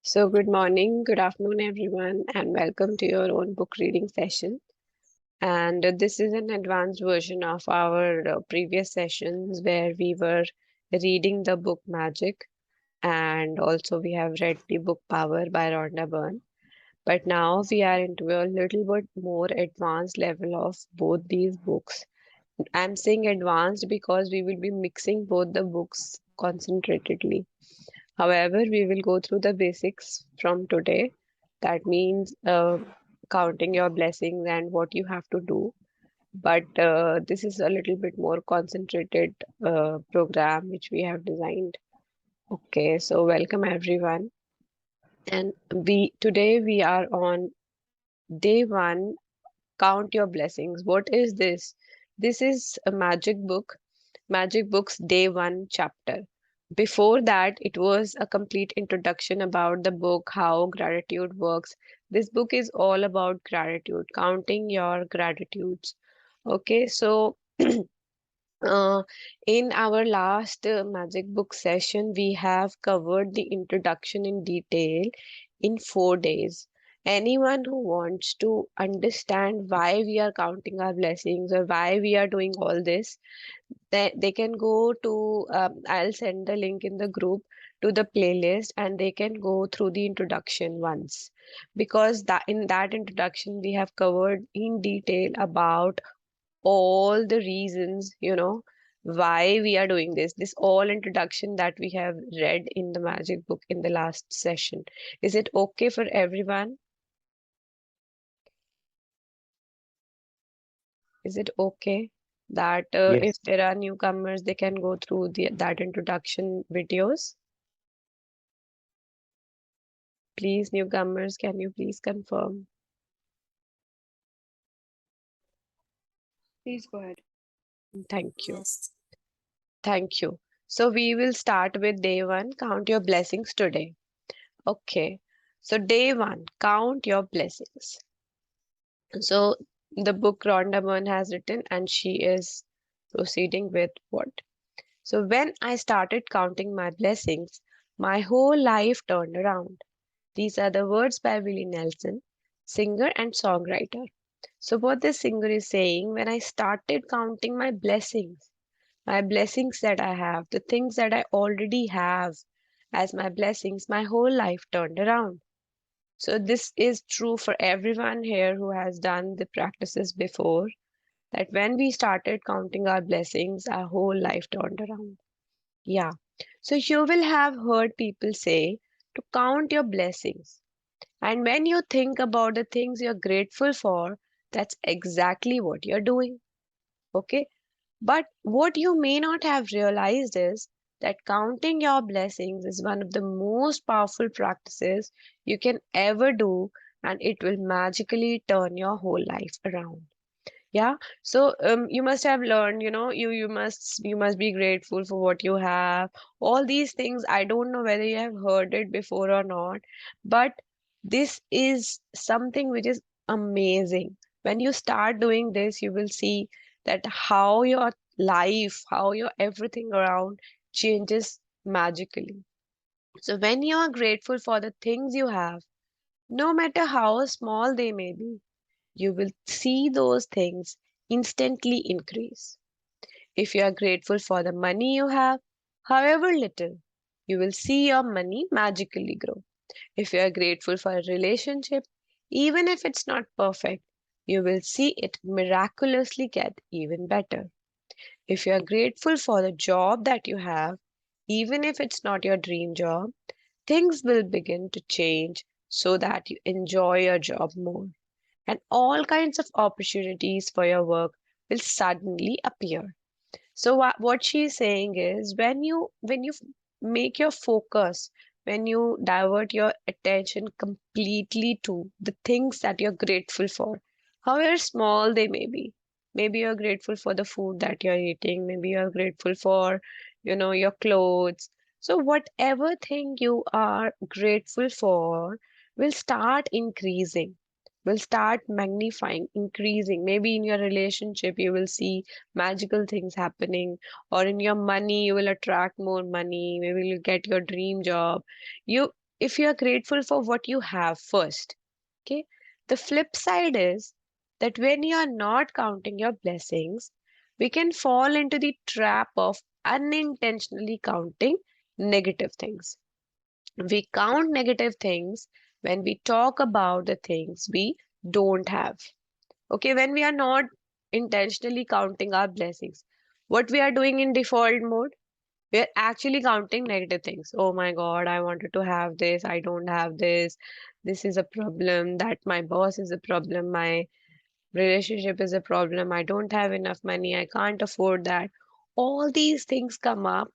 So, good morning, good afternoon, everyone, and welcome to your own book reading session. And this is an advanced version of our previous sessions where we were reading the book Magic, and also we have read the book Power by Rhonda Byrne. But now we are into a little bit more advanced level of both these books. I'm saying advanced because we will be mixing both the books concentratedly. However, we will go through the basics from today. That means counting your blessings and what you have to do. But this is a little bit more concentrated program which we have designed. Okay, so welcome everyone. And we today we are on day one. Count your blessings. What is this? This is a Magic Books Day One chapter. Before that, it was a complete introduction about the book, how gratitude works. This book is all about gratitude, counting your gratitudes. Okay, so uh, in our last Magic Book session, we have covered the introduction in detail in 4 days. Anyone who wants to understand why we are counting our blessings or why we are doing all this, they can go to I'll send the link in the group to the playlist and they can go through the introduction once, because that in that introduction we have covered in detail about all the reasons, why we are doing this all introduction that we have read in the Magic Book in the last session. Is it okay for everyone? Is it okay that if Yes, there are newcomers, they can go through that introduction videos? Please, newcomers, can you please confirm? Please go ahead. Thank you. Yes. Thank you. So we will start with day one. Count your blessings today. Okay. So day one, count your blessings. So the book Rhonda Byrne has written, and she is proceeding with what? So when I started counting my blessings, my whole life turned around. These are the words by Willie Nelson, singer and songwriter. So what this singer is saying, when I started counting my blessings that I have, the things that I already have as my blessings, my whole life turned around. So this is true for everyone here who has done the practices before, that when we started counting our blessings, our whole life turned around. Yeah. So you will have heard people say to count your blessings. And when you think about the things you're grateful for, that's exactly what you're doing. Okay. But what you may not have realized is that counting your blessings is one of the most powerful practices you can ever do, and it will magically turn your whole life around. Yeah. So you must have learned, you must be grateful for what you have. All these things, I don't know whether you have heard it before or not, but this is something which is amazing. When you start doing this, you will see that how your life, how your everything around changes magically. So when you are grateful for the things you have, no matter how small they may be, you will see those things instantly increase. If you are grateful for the money you have, however little, you will see your money magically grow. If you are grateful for a relationship, even if it's not perfect, you will see it miraculously get even better. If you are grateful for the job that you have, even if it's not your dream job, things will begin to change so that you enjoy your job more, and all kinds of opportunities for your work will suddenly appear. So what she's saying is, make your focus, when you divert your attention completely to the things that you're grateful for, however small they may be. Maybe you're grateful for the food that you're eating, maybe you're grateful for, your clothes. So whatever thing you are grateful for will start increasing, will start magnifying, increasing. Maybe in your relationship, you will see magical things happening, or in your money, you will attract more money. Maybe you'll get your dream job. You if you are grateful for what you have first. Okay. The flip side is that when you are not counting your blessings, we can fall into the trap of unintentionally counting negative things. We count negative things when we talk about the things we don't have. Okay, when we are not intentionally counting our blessings, what we are doing in default mode, we are actually counting negative things. Oh my God, I wanted to have this, I don't have this. This is a problem, that my boss is a problem, my relationship is a problem, I don't have enough money, I can't afford that. All these things come up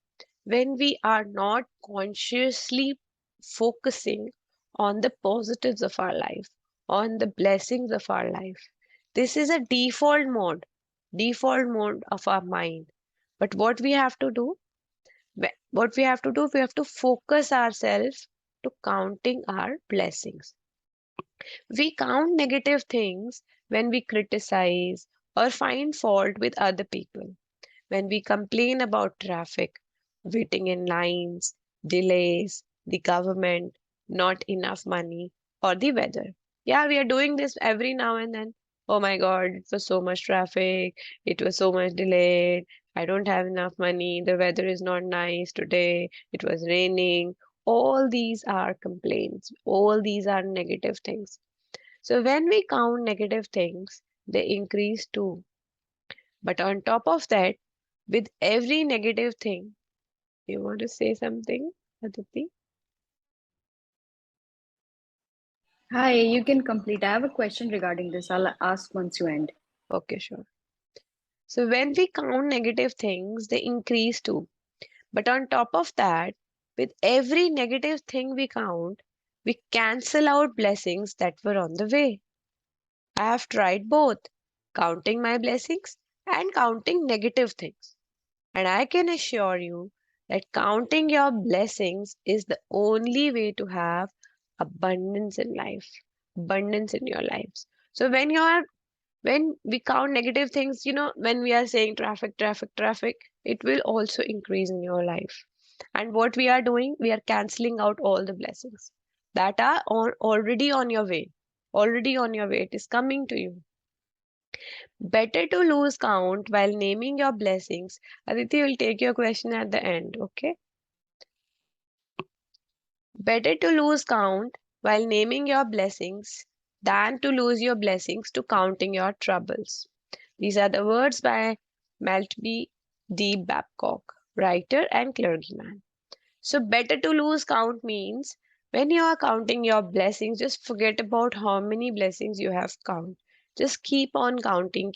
when we are not consciously focusing on the positives of our life, on the blessings of our life. This is a default mode of our mind. But what we have to do, we have to focus ourselves to counting our blessings. We count negative things when we criticize or find fault with other people, when we complain about traffic, waiting in lines, delays, the government, not enough money, or the weather. Yeah, we are doing this every now and then. Oh my God, it was so much traffic, it was so much delayed, I don't have enough money, the weather is not nice today, it was raining. All these are complaints, all these are negative things. So when we count negative things, they increase too. But on top of that, with every negative thing, you want to say something, Aditi? Hi, you can complete. I have a question regarding this. I'll ask once you end. Okay, sure. So when we count negative things, they increase too. But on top of that, with every negative thing we count, we cancel out blessings that were on the way. I have tried both, counting my blessings and counting negative things. And I can assure you that counting your blessings is the only way to have abundance in life, abundance in your lives. So when we count negative things, when we are saying traffic, traffic, traffic, it will also increase in your life. And what we are doing, we are canceling out all the blessings that are already on your way. Already on your way. It is coming to you. Better to lose count while naming your blessings. Aditi will take your question at the end, okay? Better to lose count while naming your blessings than to lose your blessings to counting your troubles. These are the words by Maltby D. Babcock, writer and clergyman. So, better to lose count means when you are counting your blessings, just forget about how many blessings you have count. Just keep on counting,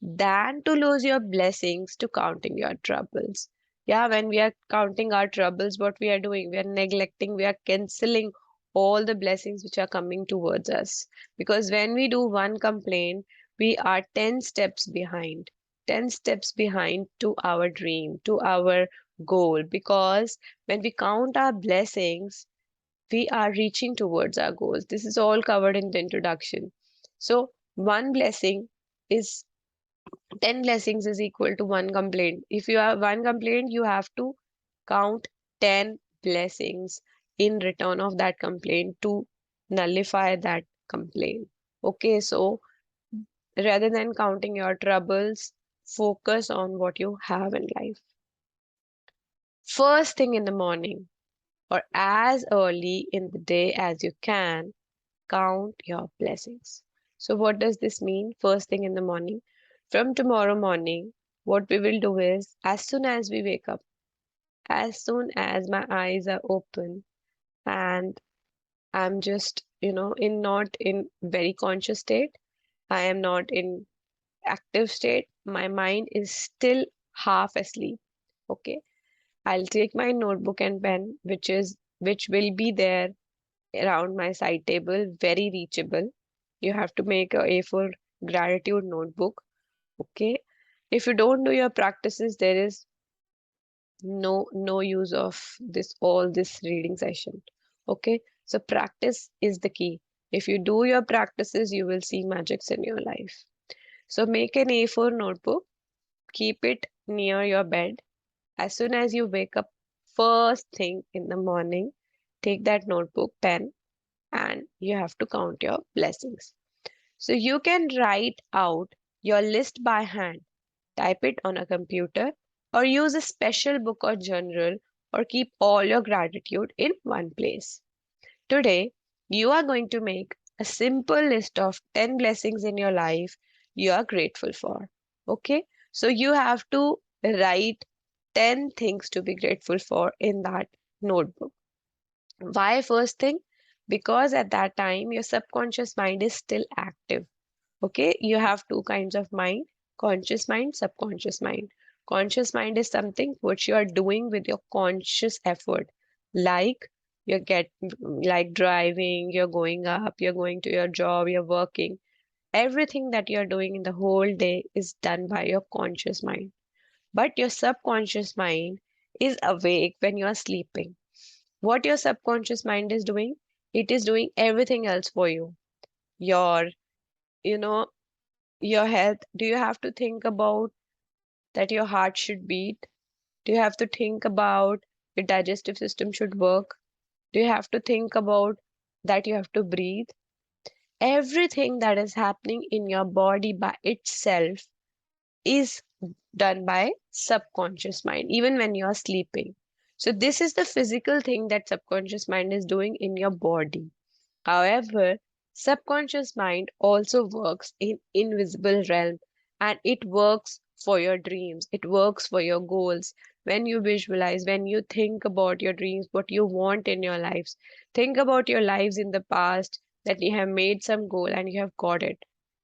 than to lose your blessings to counting your troubles. Yeah, when we are counting our troubles, what we are doing, we are neglecting, we are canceling all the blessings which are coming towards us. Because when we do one complaint, we are 10 steps behind, 10 steps behind to our dream, to our goal. Because when we count our blessings, we are reaching towards our goals. This is all covered in the introduction. So, one blessing is 10 blessings is equal to one complaint. If you have one complaint, you have to count 10 blessings in return of that complaint to nullify that complaint. Okay, so rather than counting your troubles, focus on what you have in life. First thing in the morning, or as early in the day as you can, count your blessings. So, what does this mean? First thing in the morning. From tomorrow morning, what we will do is as soon as we wake up, as soon as my eyes are open, and I'm just, in not in very conscious state, I am not in active state, my mind is still half asleep. Okay. I'll take my notebook and pen, which will be there around my side table, very reachable. You have to make a A4 gratitude notebook. Okay. If you don't do your practices, there is no use of this reading session. Okay. So practice is the key. If you do your practices, you will see magics in your life. So make an A4 notebook, keep it near your bed. As soon as you wake up, first thing in the morning, take that notebook, pen, and you have to count your blessings. So you can write out your list by hand, type it on a computer, or use a special book or journal, or keep all your gratitude in one place. Today, you are going to make a simple list of 10 blessings in your life you are grateful for. Okay? So you have to write 10 things to be grateful for in that notebook. Why first thing? Because at that time, your subconscious mind is still active. Okay, you have two kinds of mind: conscious mind, subconscious mind. Conscious mind is something which you are doing with your conscious effort, like you get like driving, you're going up, you're going to your job, you're working. Everything that you're doing in the whole day is done by your conscious mind. But your subconscious mind is awake when you are sleeping. What your subconscious mind is doing, it is doing everything else for you. Your, you know, your health. Do you have to think about that your heart should beat? Do you have to think about your digestive system should work? Do you have to think about that you have to breathe? Everything that is happening in your body by itself is done by subconscious mind, even when you are sleeping. So this is the physical thing that subconscious mind is doing in your body. However, subconscious mind also works in invisible realm, and it works for your dreams. It works for your goals. When you visualize, when you think about your dreams, what you want in your lives, think about your lives in the past that you have made some goal and you have got it.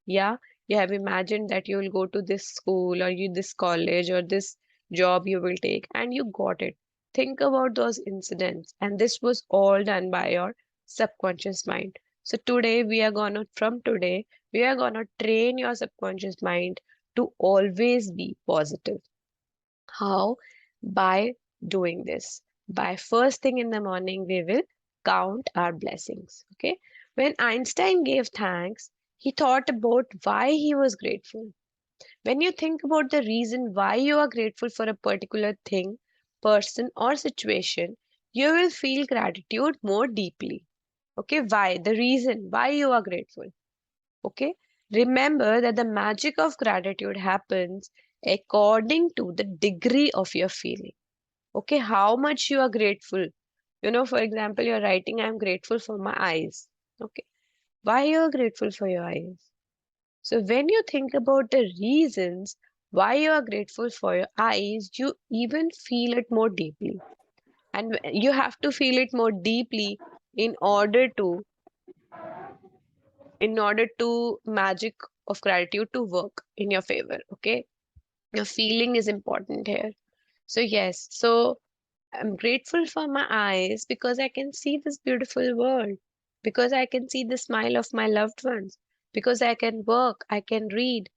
Yeah, you have imagined that you will go to this school or you this college or this job you will take and you got it. Think about those incidents, and this was all done by your subconscious mind. So from today, we are gonna train your subconscious mind to always be positive. How? By doing this. By first thing in the morning, we will count our blessings. Okay. When Einstein gave thanks, he thought about why he was grateful. When you think about the reason why you are grateful for a particular thing, person, or situation, you will feel gratitude more deeply. Okay, why? The reason why you are grateful. Okay, remember that the magic of gratitude happens according to the degree of your feeling. Okay, how much you are grateful. For example, you're writing, I'm grateful for my eyes. Okay, why you are grateful for your eyes? So when you think about the reasons why you are grateful for your eyes, you even feel it more deeply. And you have to feel it more deeply in order to magic of gratitude to work in your favor. Okay, your feeling is important here. So yes, so I'm grateful for my eyes because I can see this beautiful world, because I can see the smile of my loved ones, because I can work, I can read,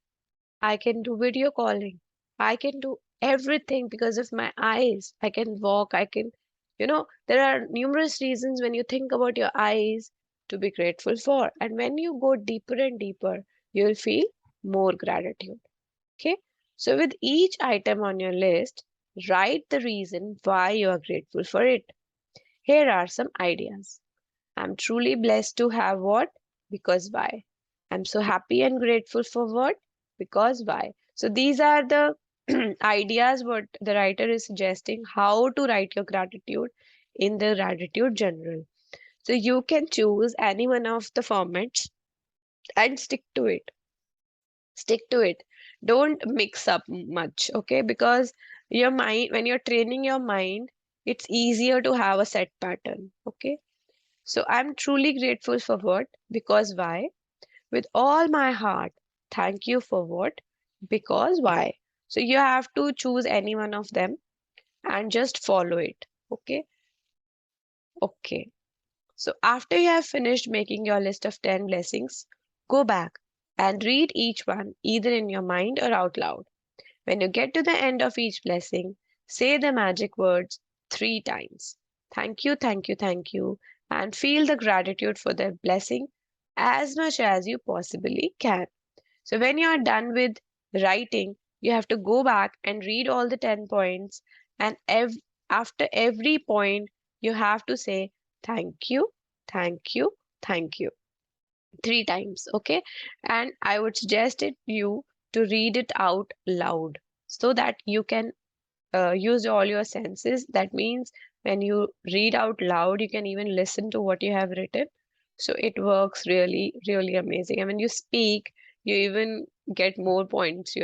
I can do video calling. I can do everything because of my eyes. I can walk. There are numerous reasons when you think about your eyes to be grateful for. And when you go deeper and deeper, you'll feel more gratitude. Okay. So with each item on your list, write the reason why you are grateful for it. Here are some ideas. I'm truly blessed to have what? Because why? I'm so happy and grateful for what? Because why? So these are the ideas what the writer is suggesting how to write your gratitude in the gratitude journal. So you can choose any one of the formats and stick to it. Stick to it. Don't mix up much, okay? Because your mind, when you're training your mind, it's easier to have a set pattern, okay? So I'm truly grateful for what? Because why? With all my heart. Thank you for what? Because why? So you have to choose any one of them and just follow it. Okay. Okay. So after you have finished making your list of 10 blessings, go back and read each one either in your mind or out loud. When you get to the end of each blessing, say the magic words 3 times. Thank you, thank you, thank you, and feel the gratitude for the blessing as much as you possibly can. So when you are done with writing, you have to go back and read all the 10 points, and after every point, you have to say Thank you, thank you, thank you. 3 times, okay? And I would suggest it you to read it out loud so that you can use all your senses. That means when you read out loud, you can even listen to what you have written. So it works really, really amazing. And when you speak, you even get more points,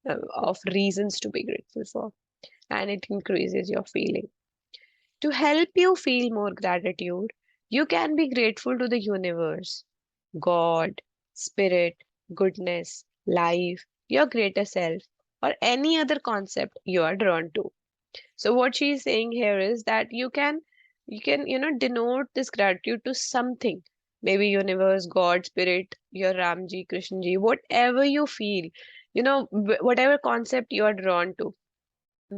of reasons to be grateful for, and it increases your feeling. To help you feel more gratitude, you can be grateful to the universe, God, spirit, goodness, life, your greater self, or any other concept you are drawn to. So what she's saying here is that you can denote this gratitude to something, maybe universe, God, spirit, your Ramji, Krishnji, whatever you feel, whatever concept you are drawn to.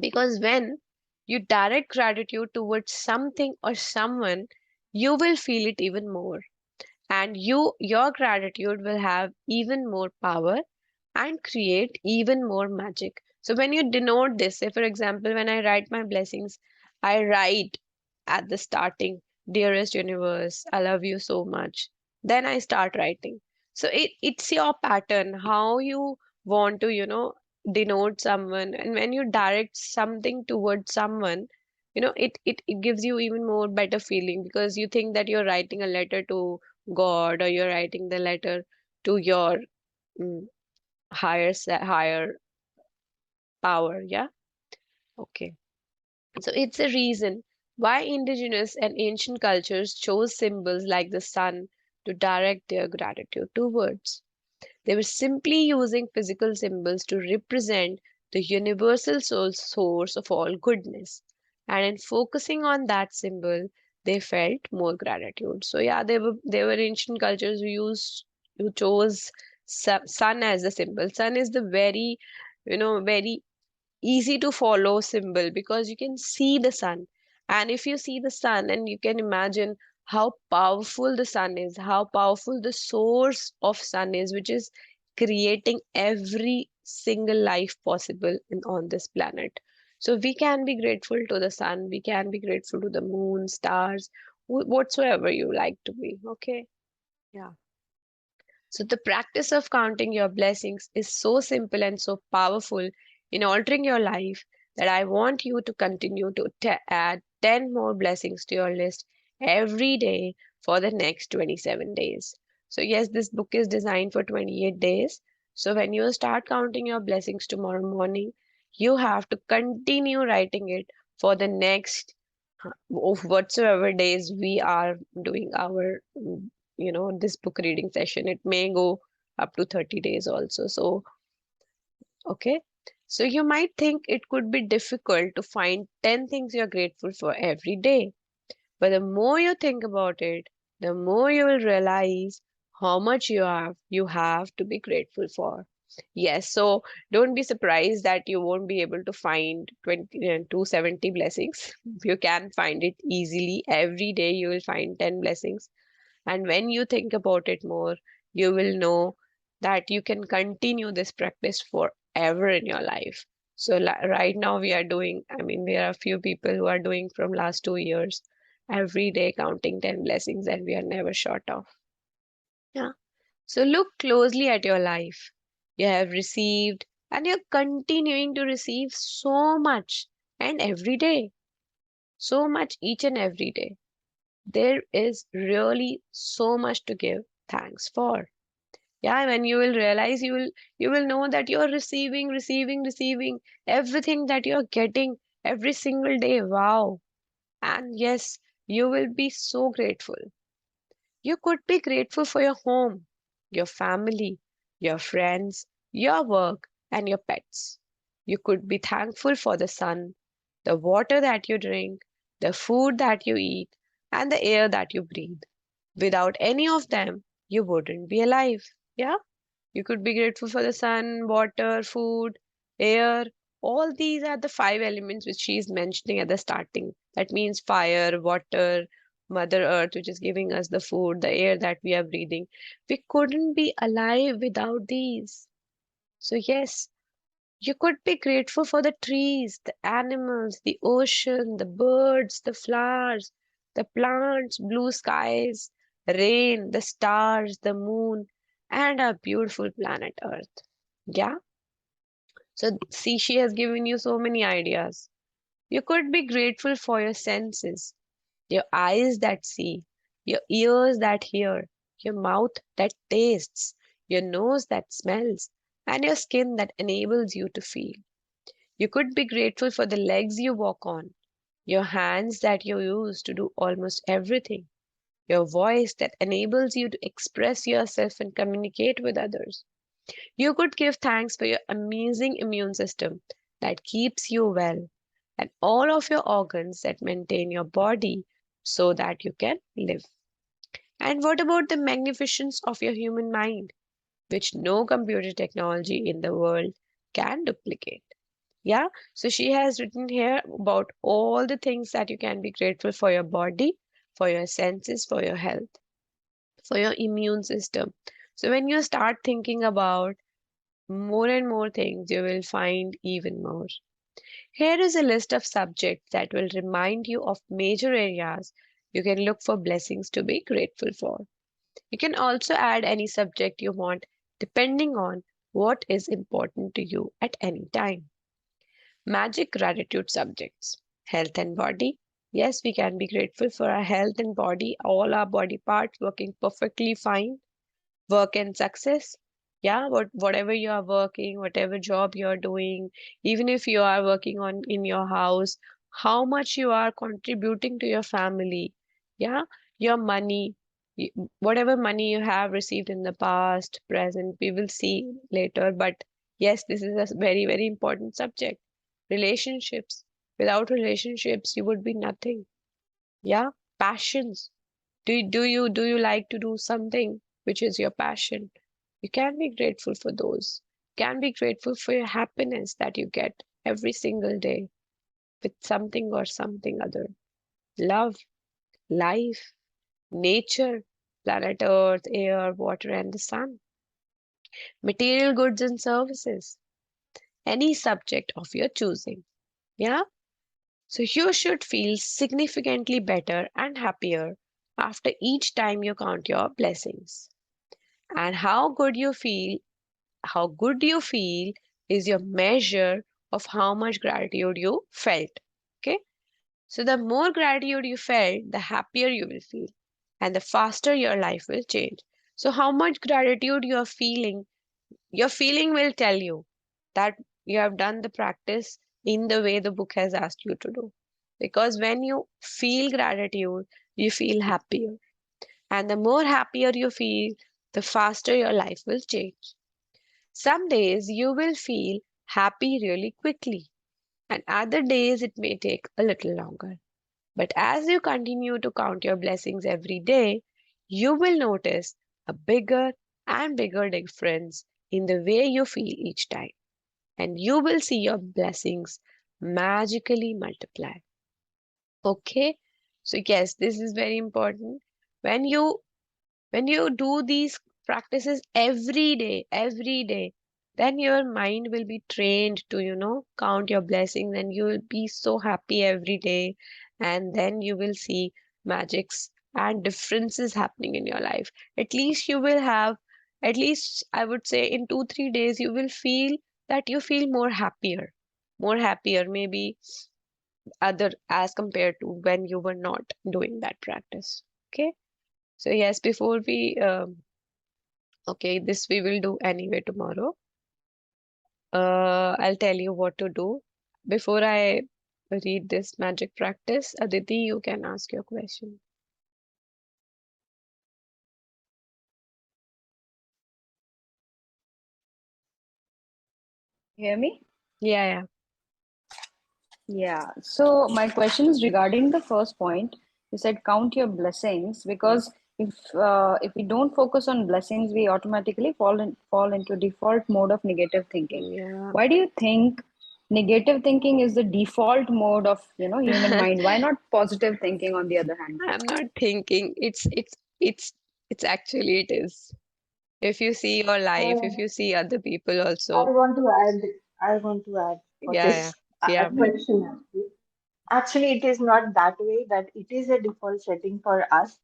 Because when you direct gratitude towards something or someone, you will feel it even more, and your gratitude will have even more power and create even more magic. So when you denote this, say for example, when I write my blessings, I write at the starting, dearest universe, I love you so much. Then I start writing. So it's your pattern, how you want to, denote someone. And when you direct something towards someone, it gives you even more better feeling, because you think that you're writing a letter to God, or you're writing the letter to your mm, higher power. Yeah. Okay. So it's a reason why indigenous and ancient cultures chose symbols like the sun to direct their gratitude towards. They were simply using physical symbols to represent the universal source of all goodness. And in focusing on that symbol, they felt more gratitude. So yeah, they were ancient cultures who chose sun as the symbol. Sun is the very easy to follow symbol, because you can see the sun. And if you see the sun, and you can imagine how powerful the sun is, how powerful the source of sun is, which is creating every single life possible on this planet. So we can be grateful to the sun, we can be grateful to the moon, stars, whatsoever you like to be. Okay. Yeah. So, the practice of counting your blessings is so simple and so powerful in altering your life that I want you to continue to add 10 more blessings to your list every day for the next 27 days. So, yes, this book is designed for 28 days. So, when you start counting your blessings tomorrow morning, you have to continue writing it for the next of whatsoever days we are doing our this book reading session. It may go up to 30 days also. So okay, so you might think it could be difficult to find 10 things you're grateful for every day, but the more you think about it, the more you will realize how much you have to be grateful for. Yes, so don't be surprised that you won't be able to find 270 blessings. You can find it easily. Every day you will find 10 blessings. And when you think about it more, you will know that you can continue this practice forever in your life. So right now we are doing, I mean, there are a few people who are doing from last 2 years, every day counting 10 blessings, and we are never short of. Yeah. So look closely at your life. You have received and you're continuing to receive so much, and every day, so much each and every day. There is really so much to give thanks for. Yeah, when you will realize, you will know that you're receiving everything that you're getting every single day. Wow. And yes, you will be so grateful. You could be grateful for your home, your family, your friends, your work, and your pets. You could be thankful for the sun, the water that you drink, the food that you eat, and the air that you breathe. Without any of them, you wouldn't be alive. Yeah? You could be grateful for the sun, water, food, air. All these are the five elements which she is mentioning at the starting. That means fire, water, Mother Earth, which is giving us the food, the air that we are breathing. We couldn't be alive without these. So, yes, you could be grateful for the trees, the animals, the ocean, the birds, the flowers. the plants, blue skies, rain, the stars, the moon, and our beautiful planet Earth. Yeah. So, see, she has given you so many ideas. You could be grateful for your senses, your eyes that see, your ears that hear, your mouth that tastes, your nose that smells, and your skin that enables you to feel. You could be grateful for the legs you walk on, your hands that you use to do almost everything, your voice that enables you to express yourself and communicate with others. You could give thanks for your amazing immune system that keeps you well, and all of your organs that maintain your body so that you can live. And what about the magnificence of your human mind, which no computer technology in the world can duplicate? Yeah, so she has written here about all the things that you can be grateful for: your body, for your senses, for your health, for your immune system. So when you start thinking about more and more things, you will find even more. Here is a list of subjects that will remind you of major areas you can look for blessings to be grateful for. You can also add any subject you want depending on what is important to you at any time. Magic gratitude subjects: health and body. Yes, we can be grateful for our health and body, all our body parts working perfectly fine. Work and success. Yeah, whatever you are working, whatever job you are doing, even if you are working on in your house, how much you are contributing to your family. Yeah, your money, whatever money you have received in the past, present, we will see later. But yes, this is a very, very important subject. Relationships. Without relationships, you would be nothing. Yeah, passions. Do you like to do something which is your passion? You can be grateful for those. Can be grateful for your happiness that you get every single day with something or something other. Love, life, nature, planet Earth, air, water, and the sun. Material goods and services. Any subject of your choosing. Yeah? So you should feel significantly better and happier after each time you count your blessings. And how good you feel is your measure of how much gratitude you felt. Okay, so the more gratitude you felt, the happier you will feel and the faster your life will change. So how much gratitude you are feeling, your feeling will tell you that you have done the practice in the way the book has asked you to do. Because when you feel gratitude, you feel happier, and the more happier you feel, the faster your life will change. Some days you will feel happy really quickly, and other days it may take a little longer. But as you continue to count your blessings every day, you will notice a bigger and bigger difference in the way you feel each time, and you will see your blessings magically multiply. Okay? So, yes, this is very important. When you when you do these practices every day, then your mind will be trained to, count your blessings, and you will be so happy every day. And then you will see magics and differences happening in your life. At least you will have, at least I would say in 2, 3 days, you will feel that you feel more happier, maybe other as compared to when you were not doing that practice. Okay. So yes, before we okay, this we will do anyway tomorrow. I'll tell you what to do. Before I read this magic practice, Aditi, you can ask your question. Hear me? Yeah, yeah. Yeah. So my question is regarding the first point. You said count your blessings because if we don't focus on blessings, we automatically fall into default mode of negative thinking. Yeah. Why do you think negative thinking is the default mode of human mind? Why not positive thinking on the other hand? I'm not thinking. It's actually it is. If you see your life, if Uh, you see other people I also. want to add. I want to add for Yeah, yeah. this Yeah. question actually. Actually, it is not that way that it is a default setting for us,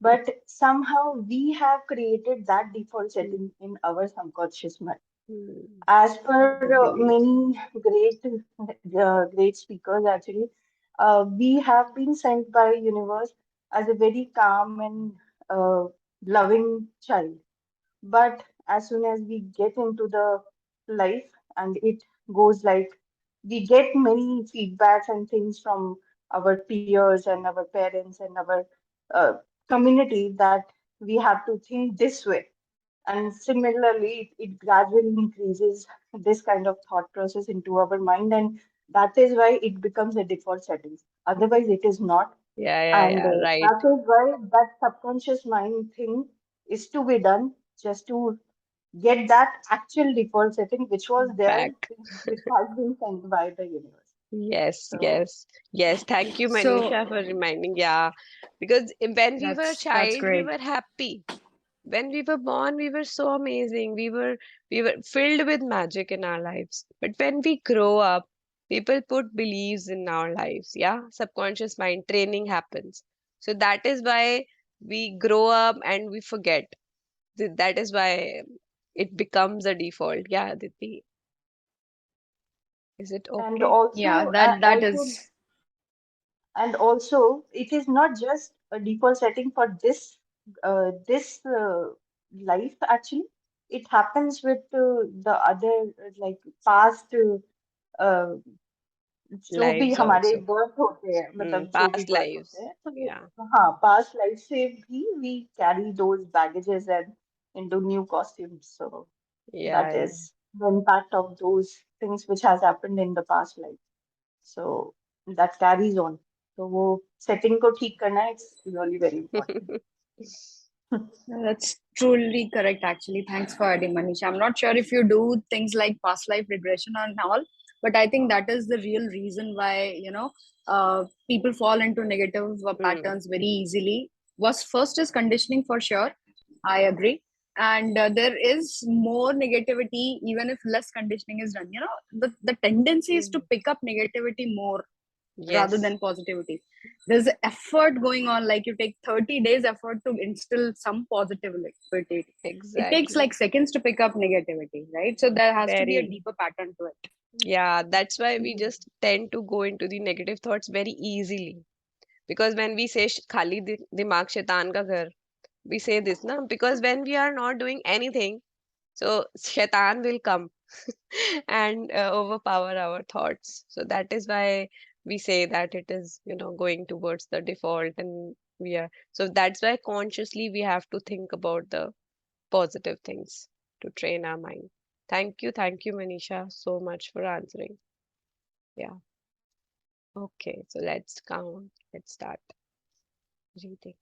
but somehow we have created that default Hmm. setting in our subconscious mind. Hmm. As per The beliefs. many great speakers, actually, we have been sent by universe as a very calm and loving child. But as soon as we get into the life and it goes like we get many feedbacks and things from our peers and our parents and our uh, community that we have to think this way. And similarly, it gradually increases this kind of thought process into our mind, and that is why it becomes a default settings. Otherwise, it is not. Yeah, yeah, And yeah, right. that is why that subconscious mind thing is to be done just to get that actual default setting which was there, Back. which has been sent by the universe. Yes, So, yes, yes. Thank you, So Manisha, for reminding. Yeah, because when we were a that's child, we great. were happy. When we were born, we were so amazing. We were filled with magic in our lives. But when we grow up, people put beliefs in our lives. Yeah, subconscious mind training happens. So that is why we grow up and we forget. That is why it becomes a default. Yeah, Aditi, is it and okay? Yeah, also, that is it is not just a default setting for this life. Actually, it happens with the other like past uh, जो भी Lives हमारे also. birth होते हैं मतलब जो भी Past birth होते lives. हैं तो Yeah. हाँ past life से भी we carry those baggages and into new costumes. So Yeah, that yeah. is the impact of those things which has happened in the past life. So that carries on. So वो setting को ठीक करना it's really very important. That's truly correct, actually. Thanks for adding, Manisha. I'm not sure if you do things like past life regression and all, but I think that is the real reason why, people fall into negative Hmm. patterns very easily. Was first is conditioning for sure. I agree. And there is more negativity, even if less conditioning is done. The tendency is to Hmm. pick up negativity more rather Yes, than positivity. There's effort going on, like you take 30 days effort to instill some positivity. It takes exactly. like seconds to pick up negativity, right? So there has to be a Very. deeper pattern to it. Yeah, that's why we Mhm. just tend to go into the negative thoughts very easily. Because when we say khali dimag shaitan ka ghar, we say this, na? Because when we are not doing anything, so shaitan will come and overpower our thoughts. So that is why we say that it is, going towards the default and we are. So that's why consciously we have to think about the positive things to train our mind. Thank you, Manisha, so much for answering. Yeah. Okay, so let's count. Let's start reading.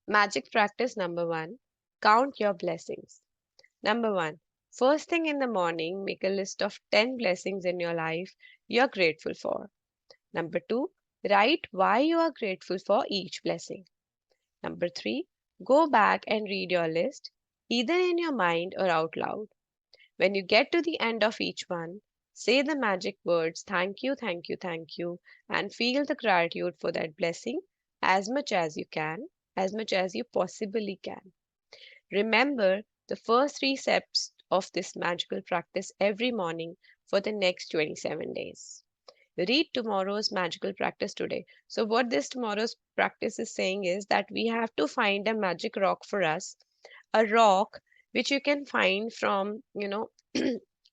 Magic practice number one, count your blessings. Number one, first thing in the morning, make a list of 10 blessings in your life you're grateful for. Number two, write why you are grateful for each blessing. Number three, go back and read your list, either in your mind or out loud. When you get to the end of each one, say the magic words thank you, thank you, thank you, and feel the gratitude for that blessing as much as you can, as much as you possibly can. Remember the first three steps of this magical practice every morning for the next 27 days. Read tomorrow's magical practice today. So, what this tomorrow's practice is saying is that we have to find a magic rock for us, a rock which you can find from,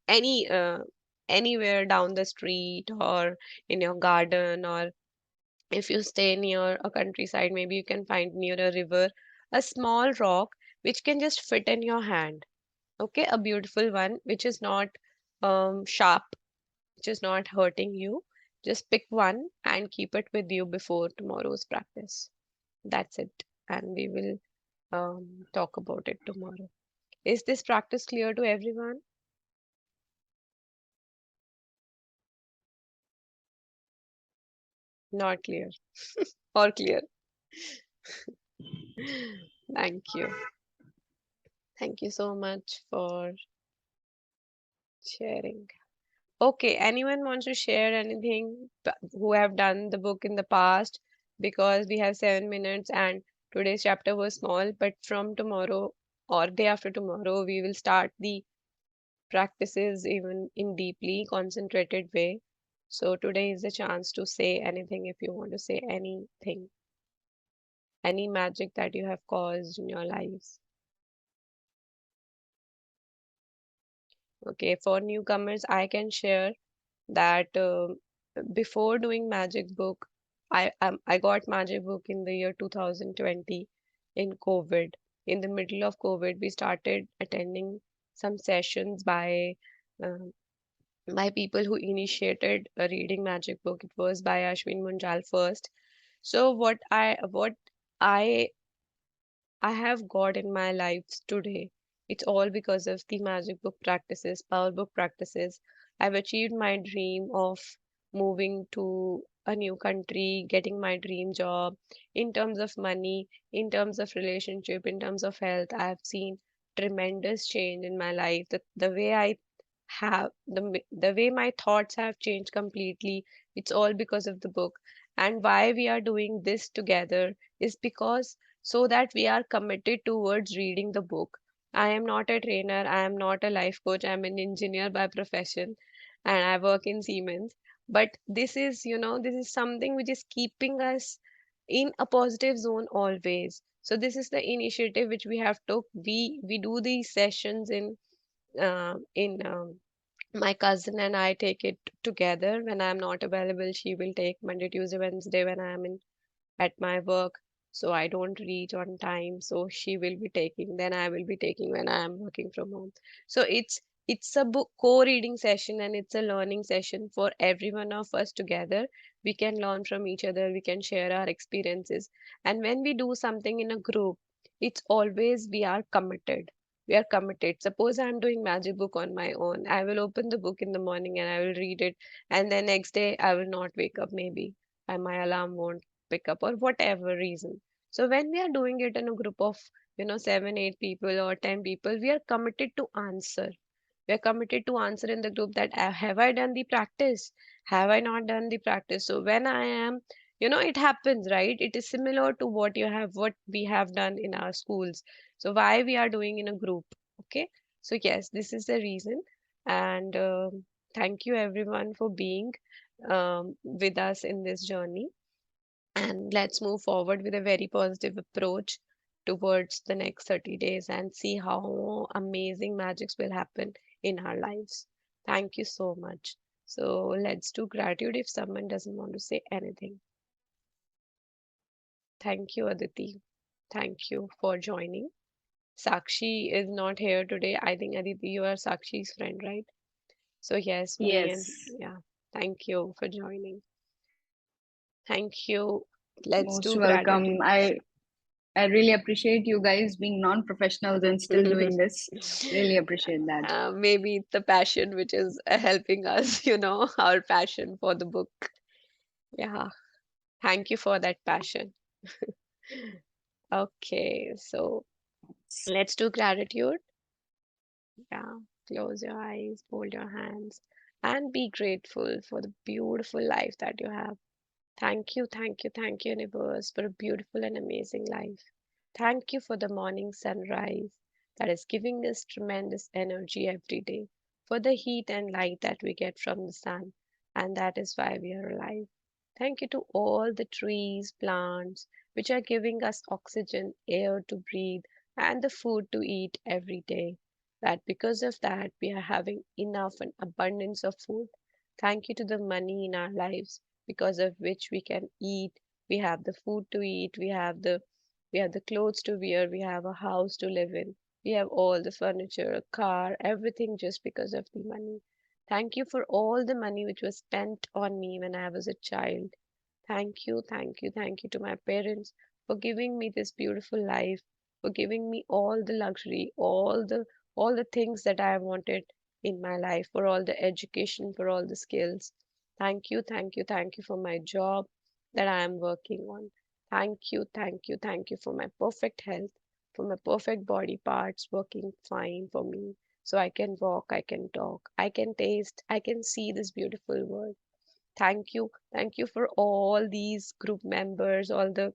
any anywhere down the street or in your garden, or if you stay near a countryside, maybe you can find near a river a small rock which can just fit in your hand. Okay, a beautiful one which is not sharp, which is not hurting you. Just pick one and keep it with you before tomorrow's practice. That's it. And we will talk about it tomorrow. Is this practice clear to everyone? Not clear or clear? Thank you. Thank you so much for sharing. Okay, anyone wants to share anything who have done the book in the past? Because we have 7 minutes and today's chapter was small, but from tomorrow or day after tomorrow, we will start the practices even in deeply concentrated way. So today is the chance to say anything if you want to say anything, any magic that you have caused in your lives. Okay, for newcomers, I can share that before doing magic book, I got magic book in the year 2020 in COVID. In the middle of COVID, we started attending some sessions um by people who initiated a reading magic book. It was by Ashwin Munjal first. So what I have got in my life today, it's all because of the magic book practices, power book practices. I've achieved my dream of moving to a new country, getting my dream job. In terms of money, in terms of relationship, in terms of health, I have seen tremendous change in my life. The way I have the way my thoughts have changed completely. It's all because of the book. And why we are doing this together is because so that we are committed towards reading the book. I am not a trainer, I am not a life coach, I'm an engineer by profession and I work in Siemens. But this is something which is keeping us in a positive zone always. So this is the initiative which we have took. We do these sessions in my cousin and I take it together. When I'm not available, she will take Monday, Tuesday, Wednesday when I'm in at my work, so I don't reach on time, so she will be taking, then I will be taking when I am working from home. So it's a book co-reading session and it's a learning session for every one of us together. We can learn from each other, we can share our experiences. And when we do something in a group, it's always we are committed. Suppose I'm doing magic book on my own, I will open the book in the morning and I will read it, and then next day I will not wake up maybe, and my alarm won't pick up or whatever reason. So when we are doing it in a group of 7 8 people or 10 people, we are committed to answer. We are committed to answer in the group that have I done the practice, have I not done the practice. So when I am, it happens, right? It is similar to what we have done in our schools. So why we are doing in a group? Okay, so yes, this is the reason. And thank you everyone for being with us in this journey, and let's move forward with a very positive approach towards the next 30 days and see how amazing magics will happen in our lives. Thank you so much. So let's do gratitude if someone doesn't want to say anything. Thank you, Aditi. Thank you for joining. Sakshi is not here today. I think, Aditi, you are Sakshi's friend, right? So yes, me and Yes, yeah, thank you for joining. Thank you. Let's most do gratitude. welcome. I really appreciate you guys being non-professionals and still doing this. Really appreciate that. Maybe the passion which is helping us, our passion for the book. Yeah, thank you for that passion. Okay, so let's do gratitude. Yeah, close your eyes, hold your hands, and be grateful for the beautiful life that you have. Thank you, thank you, thank you, universe, for a beautiful and amazing life. Thank you for the morning sunrise that is giving us tremendous energy every day, for the heat and light that we get from the sun, and that is why we are alive. Thank you to all the trees, plants, which are giving us oxygen, air to breathe, and the food to eat every day. That because of that, we are having enough and abundance of food. Thank you to the money in our lives because of which we can eat, we have the food to eat, we have the clothes to wear, we have a house to live in, we have all the furniture, a car, everything just because of the money. Thank you for all the money which was spent on me when I was a child. Thank you, thank you, thank you to my parents for giving me this beautiful life, for giving me all the luxury, all the things that I wanted in my life, for all the education, for all the skills. Thank you, thank you, thank you for my job that I am working on. Thank you, thank you, thank you for my perfect health, for my perfect body parts working fine for me. so I can walk, I can talk, I can taste, I can see this beautiful world. Thank you. Thank you for all these group members, all the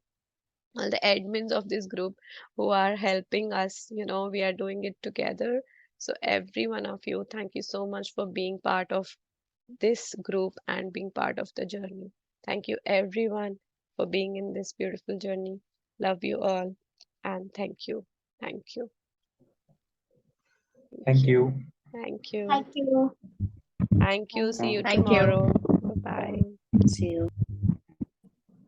admins of this group who are helping us. We are doing it together. So every one of you, thank you so much for being part of this group and being part of the journey. Thank you everyone for being in this beautiful journey. Love you all and thank you. Thank you. Thank Thank you. you. Thank you. Thank you. Thank you. Thank See you you. Thank you. tomorrow. Bye bye. See you.